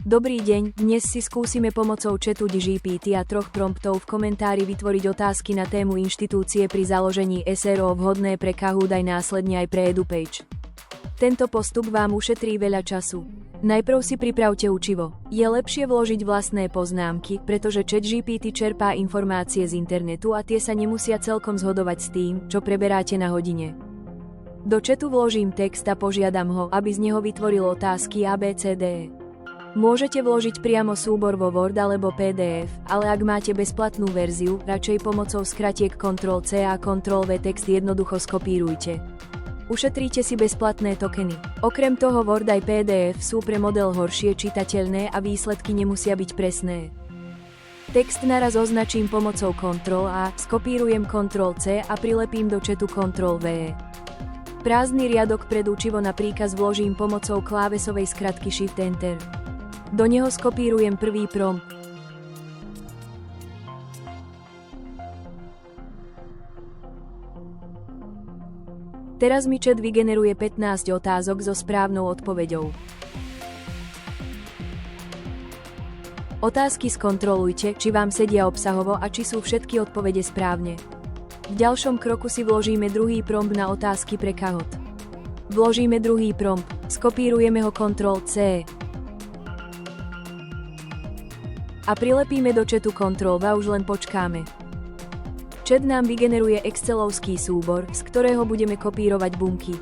Dobrý deň, dnes si skúsime pomocou chatu GPT a 3 promptov v komentári vytvoriť otázky na tému inštitúcie pri založení SRO vhodné pre Kahoot aj následne aj pre EduPage. Tento postup vám ušetrí veľa času. Najprv si pripravte učivo. Je lepšie vložiť vlastné poznámky, pretože ChatGPT čerpá informácie z internetu a tie sa nemusia celkom zhodovať s tým, čo preberáte na hodine. Do chatu vložím text a požiadam ho, aby z neho vytvoril otázky ABCD. Môžete vložiť priamo súbor vo Word alebo PDF, ale ak máte bezplatnú verziu, radšej pomocou skratiek Ctrl+C a Ctrl+V text jednoducho skopírujte. Ušetríte si bezplatné tokeny. Okrem toho Word aj PDF sú pre model horšie čitateľné a výsledky nemusia byť presné. Text naraz označím pomocou Ctrl+A, skopírujem Ctrl+C a prilepím do chatu Ctrl+V. Prázdny riadok pred učivo na príkaz vložím pomocou klávesovej skratky Shift-Enter. Do neho skopírujem prvý prompt. Teraz mi chat vygeneruje 15 otázok so správnou odpoveďou. Otázky skontrolujte, či vám sedia obsahovo a či sú všetky odpovede správne. V ďalšom kroku si vložíme druhý prompt na otázky pre Kahoot. Vložíme druhý prompt, skopírujeme ho Ctrl+C. A prilepíme do chatu Ctrl+V a už len počkáme. Chat nám vygeneruje excelovský súbor, z ktorého budeme kopírovať bunky.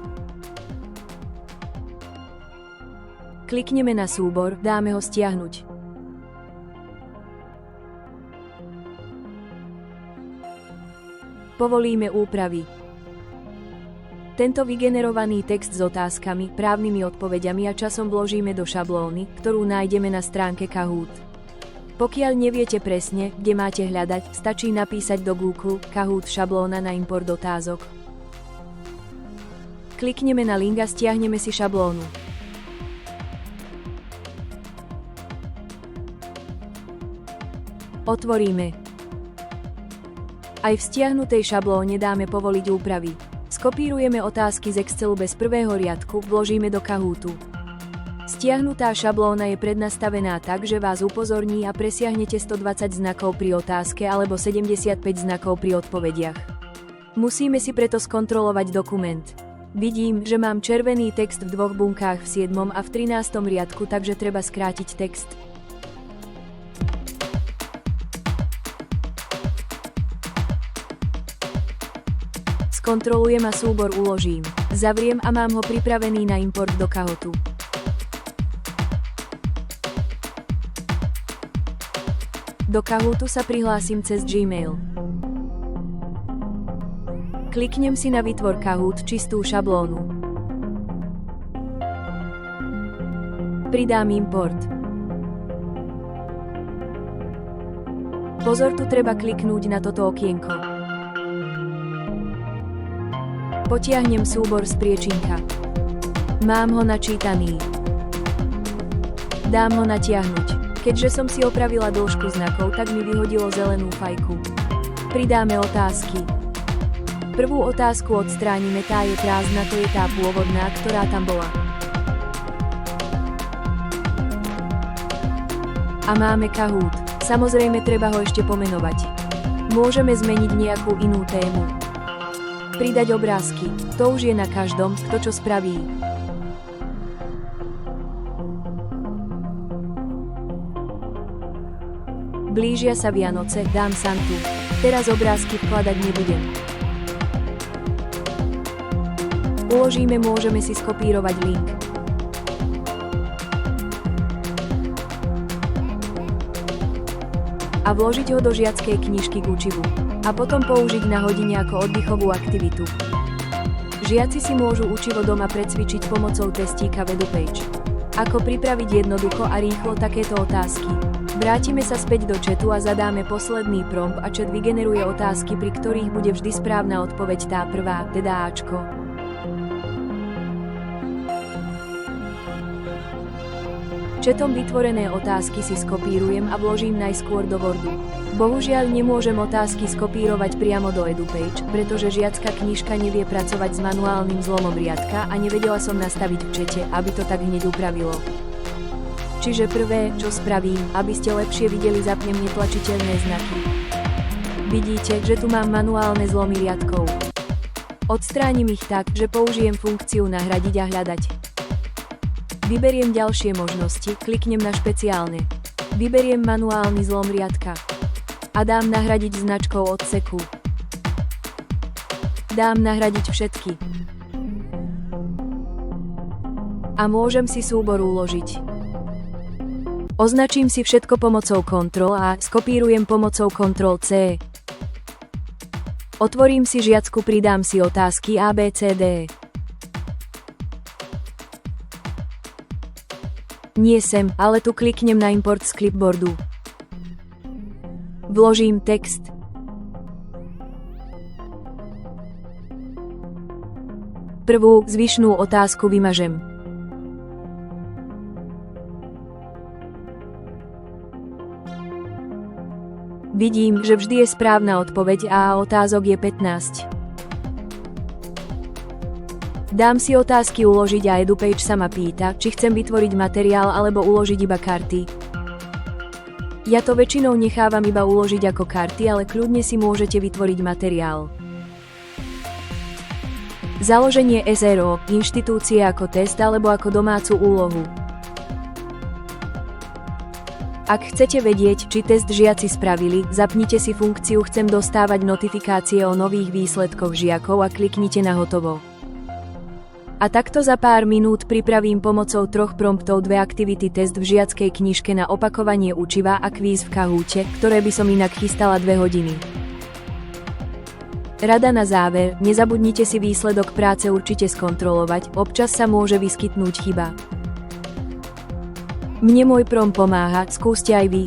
Klikneme na súbor, dáme ho stiahnuť. Povolíme úpravy. Tento vygenerovaný text s otázkami, právnymi odpovediami a časom vložíme do šablóny, ktorú nájdeme na stránke Kahoot. Pokiaľ neviete presne, kde máte hľadať, stačí napísať do Google Kahoot šablóna na import otázok. Klikneme na link a stiahneme si šablónu. Otvoríme. Aj v stiahnutej šablóne dáme povoliť úpravy. Skopírujeme otázky z Excelu bez prvého riadku, vložíme do Kahootu. Stiahnutá šablóna je prednastavená tak, že vás upozorní a presiahnete 120 znakov pri otázke alebo 75 znakov pri odpovediach. Musíme si preto skontrolovať dokument. Vidím, že mám červený text v dvoch bunkách v 7. a v 13. riadku, takže treba skrátiť text. Skontrolujem a súbor uložím. Zavriem a mám ho pripravený na import do Kahootu. Do Kahootu sa prihlásim cez Gmail. Kliknem si na Vytvor Kahoot čistú šablónu. Pridám import. Pozor, tu treba kliknúť na toto okienko. Potiahnem súbor z priečinka. Mám ho načítaný. Dám ho natiahnuť. Keďže som si opravila dĺžku znakov, tak mi vyhodilo zelenú fajku. Pridáme otázky. Prvú otázku odstránime, tá je prázdna, to je tá pôvodná, ktorá tam bola. A máme Kahoot. Samozrejme treba ho ešte pomenovať. Môžeme zmeniť nejakú inú tému. Pridať obrázky. To už je na každom, kto čo spraví. Blížia sa Vianoce, dám Santu. Teraz obrázky vkladať nebudem. Uložíme, môžeme si skopírovať link. A vložiť ho do žiackej knižky k učivu. A potom použiť na hodine ako oddychovú aktivitu. Žiaci si môžu učivo doma precvičiť pomocou testíka v EduPage. Ako pripraviť jednoducho a rýchlo takéto otázky. Vrátime sa späť do chatu a zadáme posledný prompt a chat vygeneruje otázky, pri ktorých bude vždy správna odpoveď tá prvá, teda Ačko. Chatom vytvorené otázky si skopírujem a vložím najskôr do Wordu. Bohužiaľ nemôžem otázky skopírovať priamo do EduPage, pretože žiacka knižka nevie pracovať s manuálnym zlomom riadka a nevedela som nastaviť v chate, aby to tak hneď upravilo. Čiže prvé, čo spravím, aby ste lepšie videli, zapnem netlačiteľné znaky. Vidíte, že tu mám manuálne zlomy riadkov. Odstránim ich tak, že použijem funkciu nahradiť a hľadať. Vyberiem ďalšie možnosti, kliknem na špeciálne. Vyberiem manuálny zlom riadka. A dám nahradiť značkou odseku. Dám nahradiť všetky. A môžem si súbor uložiť. Označím si všetko pomocou Ctrl+A, skopírujem pomocou Ctrl+C. Otvorím si žiacku, pridám si otázky A, B, C, D. Nie sem, ale tu kliknem na import z clipboardu. Vložím text. Prvú, zvyšnú otázku vymažem. Vidím, že vždy je správna odpoveď a otázok je 15. Dám si otázky uložiť a EduPage sa ma pýta, či chcem vytvoriť materiál alebo uložiť iba karty. Ja to väčšinou nechávam iba uložiť ako karty, ale kľudne si môžete vytvoriť materiál. Založenie SRO, inštitúcie ako test alebo ako domácu úlohu. Ak chcete vedieť, či test žiaci spravili, zapnite si funkciu Chcem dostávať notifikácie o nových výsledkoch žiakov a kliknite na Hotovo. A takto za pár minút pripravím pomocou 3 promptov 2 aktivity test v žiackej knižke na opakovanie učiva a kvíz v Kahoote, ktoré by som inak chystala 2 hodiny. Rada na záver, nezabudnite si výsledok práce určite skontrolovať, občas sa môže vyskytnúť chyba. Mne môj prom pomáha, skúste aj vy.